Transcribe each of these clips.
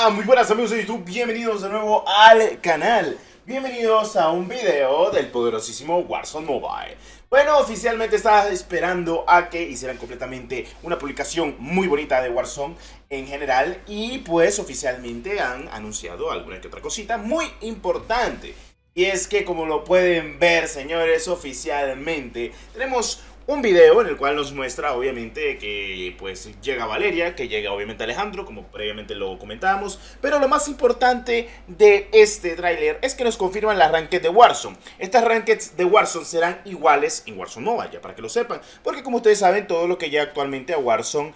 Muy buenas amigos de YouTube, bienvenidos de nuevo al canal. Bienvenidos a un video del poderosísimo Warzone Mobile. Bueno, oficialmente estaba esperando a que hicieran completamente una publicación muy bonita de Warzone en general. Y pues oficialmente han anunciado alguna que otra cosita muy importante. Y es que, como lo pueden ver, señores, oficialmente tenemos un video en el cual nos muestra obviamente que pues llega Valeria, que llega obviamente Alejandro, como previamente lo comentábamos. Pero lo más importante de este tráiler es que nos confirman las rankeds de Warzone. Estas rankeds de Warzone serán iguales en Warzone Mobile, ya para que lo sepan, porque como ustedes saben, todo lo que llega actualmente a Warzone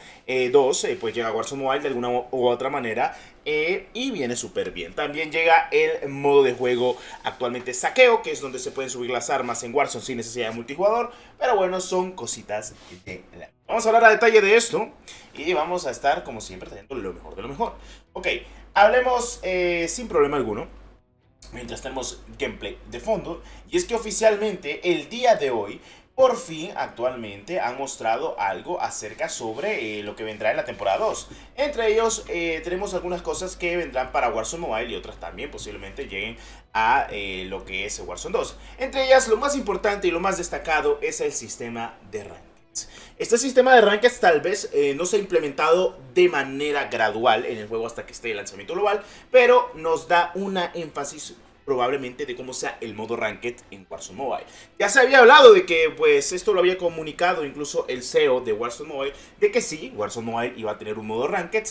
2 pues llega a Warzone Mobile de alguna u otra manera. Y viene súper bien. También llega el modo de juego actualmente saqueo, que es donde se pueden subir las armas en Warzone sin necesidad de multijugador. Pero bueno, son cositas de la... Vamos a hablar a detalle de esto y vamos a estar como siempre trayendo lo mejor de lo mejor. Ok, hablemos sin problema alguno mientras tenemos gameplay de fondo. Y es que oficialmente el día de hoy, por fin, actualmente han mostrado algo acerca sobre lo que vendrá en la temporada 2. Entre ellos tenemos algunas cosas que vendrán para Warzone Mobile y otras también posiblemente lleguen a lo que es Warzone 2. Entre ellas, lo más importante y lo más destacado es el sistema de rankings. Este sistema de rankings tal vez no se ha implementado de manera gradual en el juego hasta que esté el lanzamiento global, pero nos da una énfasis probablemente de cómo sea el modo Ranked en Warzone Mobile. Ya se había hablado de que pues esto lo había comunicado incluso el CEO de Warzone Mobile, de que sí, Warzone Mobile iba a tener un modo Ranked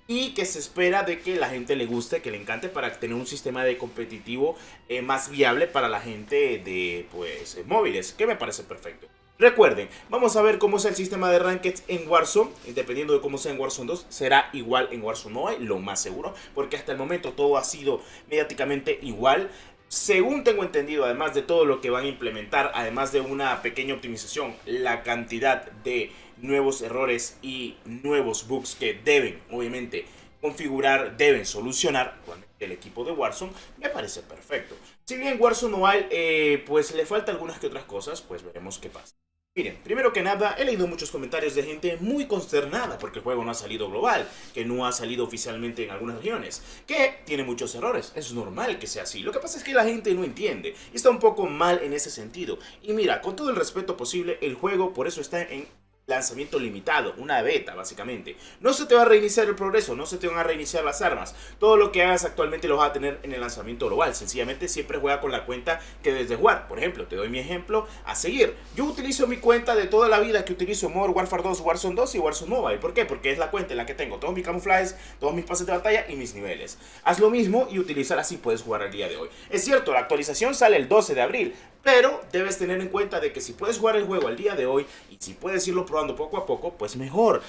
y que se espera de que la gente le guste, que le encante, para tener un sistema de competitivo más viable para la gente de pues móviles, que me parece perfecto. Recuerden, vamos a ver cómo es el sistema de Ranked en Warzone. Dependiendo de cómo sea en Warzone 2, será igual en Warzone Mobile, lo más seguro, porque hasta el momento todo ha sido mediáticamente igual. Según tengo entendido, además de todo lo que van a implementar, además de una pequeña optimización, la cantidad de nuevos errores y nuevos bugs que deben, obviamente, configurar, deben solucionar el equipo de Warzone, me parece perfecto. Si bien Warzone Mobile pues le falta algunas que otras cosas, pues veremos qué pasa. Miren, primero que nada, he leído muchos comentarios de gente muy consternada porque el juego no ha salido global, que no ha salido oficialmente en algunas regiones, que tiene muchos errores. Es normal que sea así. Lo que pasa es que la gente no entiende y está un poco mal en ese sentido. Y mira, con todo el respeto posible, el juego por eso está en lanzamiento limitado, una beta básicamente. No se te va a reiniciar el progreso, no se te van a reiniciar las armas. Todo lo que hagas actualmente lo vas a tener en el lanzamiento global. Sencillamente siempre juega con la cuenta que debes de jugar. Por ejemplo, te doy mi ejemplo a seguir. Yo utilizo mi cuenta de toda la vida que utilizo Modern Warfare 2, Warzone 2 y Warzone Mobile. ¿Por qué? Porque es la cuenta en la que tengo todos mis camuflajes, todos mis pases de batalla y mis niveles. Haz lo mismo y utilizar así puedes jugar al día de hoy. Es cierto, la actualización sale el 12 de abril, pero debes tener en cuenta de que si puedes jugar el juego al día de hoy y si puedes irlo probando poco a poco, pues mejor.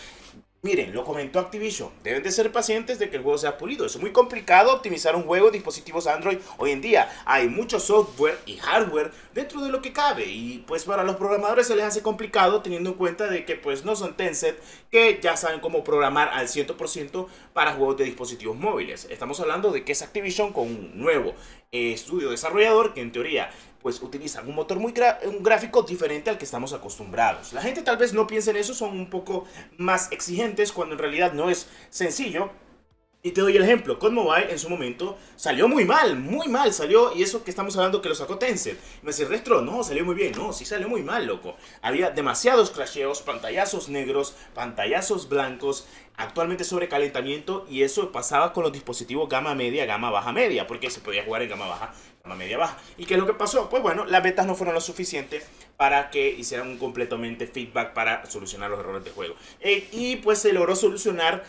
Miren, lo comentó Activision, deben de ser pacientes de que el juego sea pulido. Es muy complicado optimizar un juego de dispositivos Android hoy en día. Hay mucho software y hardware dentro de lo que cabe y pues para los programadores se les hace complicado, teniendo en cuenta de que pues no son Tencent, que ya saben cómo programar al 100% para juegos de dispositivos móviles. Estamos hablando de que es Activision con un nuevo estudio desarrollador que en teoría pues utilizan un motor un gráfico diferente al que estamos acostumbrados. La gente tal vez no piense en eso, son un poco más exigentes cuando en realidad no es sencillo. Y te doy el ejemplo, COD Mobile en su momento salió muy mal salió, y eso que estamos hablando que lo sacó Tencent. Me dice, Retro, no, salió muy bien, no, sí salió muy mal, loco. Había demasiados crasheos, pantallazos negros, pantallazos blancos, actualmente sobrecalentamiento, y eso pasaba con los dispositivos gama media, gama baja media, porque se podía jugar en gama baja, gama media baja. ¿Y qué es lo que pasó? Pues bueno, las betas no fueron lo suficiente para que hicieran un completamente feedback para solucionar los errores de juego. Y pues se logró solucionar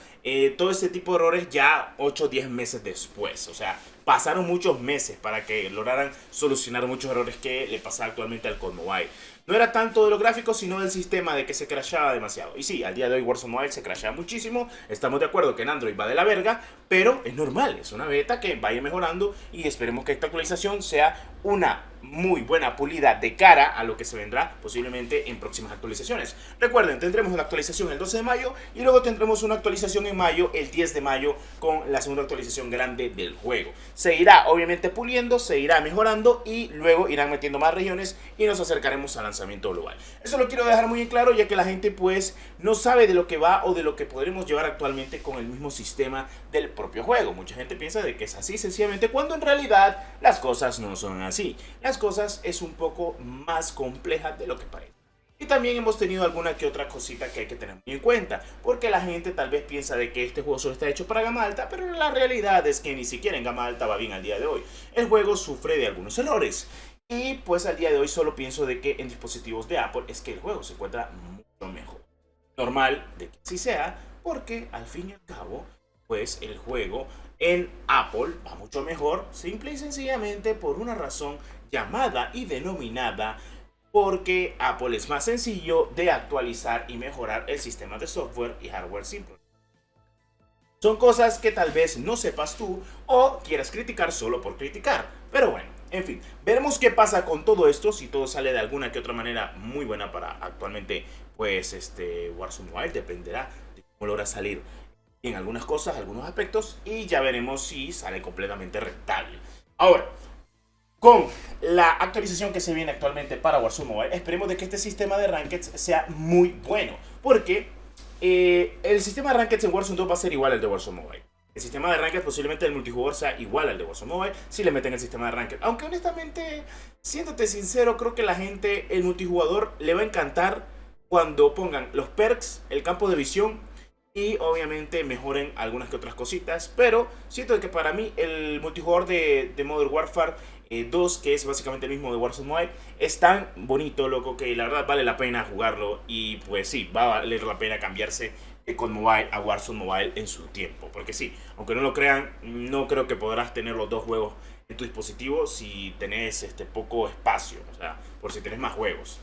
todo este tipo de errores ya 8 o 10 meses después. O sea, pasaron muchos meses para que lograran solucionar muchos errores que le pasaba actualmente al COD Mobile. No era tanto de los gráficos, sino del sistema, de que se crashaba demasiado. Y sí, al día de hoy Warzone Mobile se crashea muchísimo. Estamos de acuerdo que en Android va de la verga, pero es normal, es una beta que vaya mejorando y esperemos que esta actualización sea una muy buena pulida de cara a lo que se vendrá posiblemente en próximas actualizaciones. Recuerden, tendremos una actualización el 12 de mayo y luego tendremos una actualización en mayo, el 10 de mayo, con la segunda actualización grande del juego. Se irá obviamente puliendo, se irá mejorando y luego irán metiendo más regiones y nos acercaremos al lanzamiento global. Eso lo quiero dejar muy en claro, ya que la gente pues no sabe de lo que va o de lo que podremos llevar actualmente con el mismo sistema del propio juego. Mucha gente piensa de que es así sencillamente, cuando en realidad las cosas no son así. Las cosas es un poco más compleja de lo que parece. Y también hemos tenido alguna que otra cosita que hay que tener muy en cuenta, porque la gente tal vez piensa de que este juego solo está hecho para gama alta, pero la realidad es que ni siquiera en gama alta va bien al día de hoy. El juego sufre de algunos errores. Y pues al día de hoy solo pienso de que en dispositivos de Apple es que el juego se encuentra mucho mejor. Normal de que así sea, porque al fin y al cabo, pues el juego en Apple va mucho mejor, simple y sencillamente por una razón llamada y denominada porque Apple es más sencillo de actualizar y mejorar el sistema de software y hardware simple. Son cosas que tal vez no sepas tú o quieras criticar solo por criticar, pero bueno, en fin, veremos qué pasa con todo esto, si todo sale de alguna que otra manera muy buena para actualmente, pues Warzone Mobile dependerá de cómo logra salir en algunas cosas, algunos aspectos, y ya veremos si sale completamente rentable. Ahora, con la actualización que se viene actualmente para Warzone Mobile, esperemos de que este sistema de Rankeds sea muy bueno, porque el sistema de Rankeds en Warzone 2 va a ser igual al de Warzone Mobile. El sistema de Ranked posiblemente el multijugador sea igual al de Warzone Mobile si le meten el sistema de Ranked. Aunque honestamente, siéndote sincero, creo que la gente, el multijugador, le va a encantar cuando pongan los perks, el campo de visión y obviamente mejoren algunas que otras cositas. Pero siento que para mí el multijugador de Modern Warfare 2, que es básicamente el mismo de Warzone Mobile, es tan bonito, loco, que la verdad vale la pena jugarlo. Y pues sí, va a valer la pena cambiarse con Mobile a Warzone Mobile en su tiempo. Porque sí, aunque no lo crean, no creo que podrás tener los dos juegos en tu dispositivo si tenés poco espacio. O sea, por si tenés más juegos.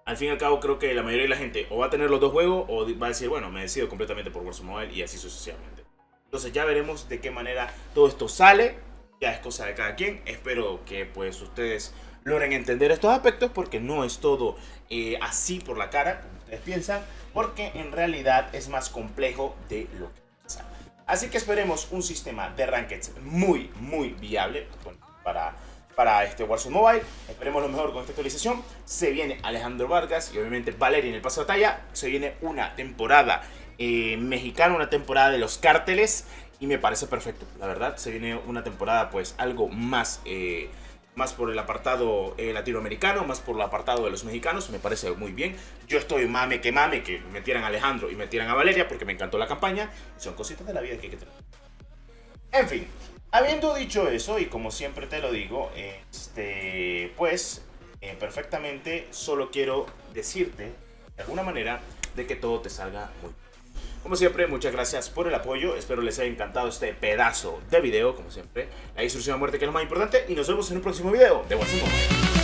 Al fin y al cabo creo que la mayoría de la gente o va a tener los dos juegos o va a decir, bueno, me decido completamente por Warzone Mobile y así sucesivamente. Entonces ya veremos de qué manera todo esto sale. Ya es cosa de cada quien. Espero que pues ustedes logren entender estos aspectos, porque no es todo así por la cara como ustedes piensan, porque en realidad es más complejo de lo que piensan. Así que esperemos un sistema de rankeds muy viable para este Warzone Mobile. Esperemos lo mejor con esta actualización. Se viene Alejandro Vargas y obviamente Valeria en el pase de batalla. Se viene una temporada mexicana, una temporada de los cárteles. Y me parece perfecto, la verdad. Se viene una temporada pues algo más, más por el apartado latinoamericano, más por el apartado de los mexicanos. Me parece muy bien. Yo estoy mame que metieran a Alejandro y metieran a Valeria, porque me encantó la campaña. Son cositas de la vida que hay que tener. En fin, habiendo dicho eso, y como siempre te lo digo, pues perfectamente solo quiero decirte de alguna manera de que todo te salga muy bien. Como siempre, muchas gracias por el apoyo. Espero les haya encantado este pedazo de video. Como siempre, la instrucción a muerte, que es lo más importante. Y nos vemos en un próximo video de Warzone Mobile.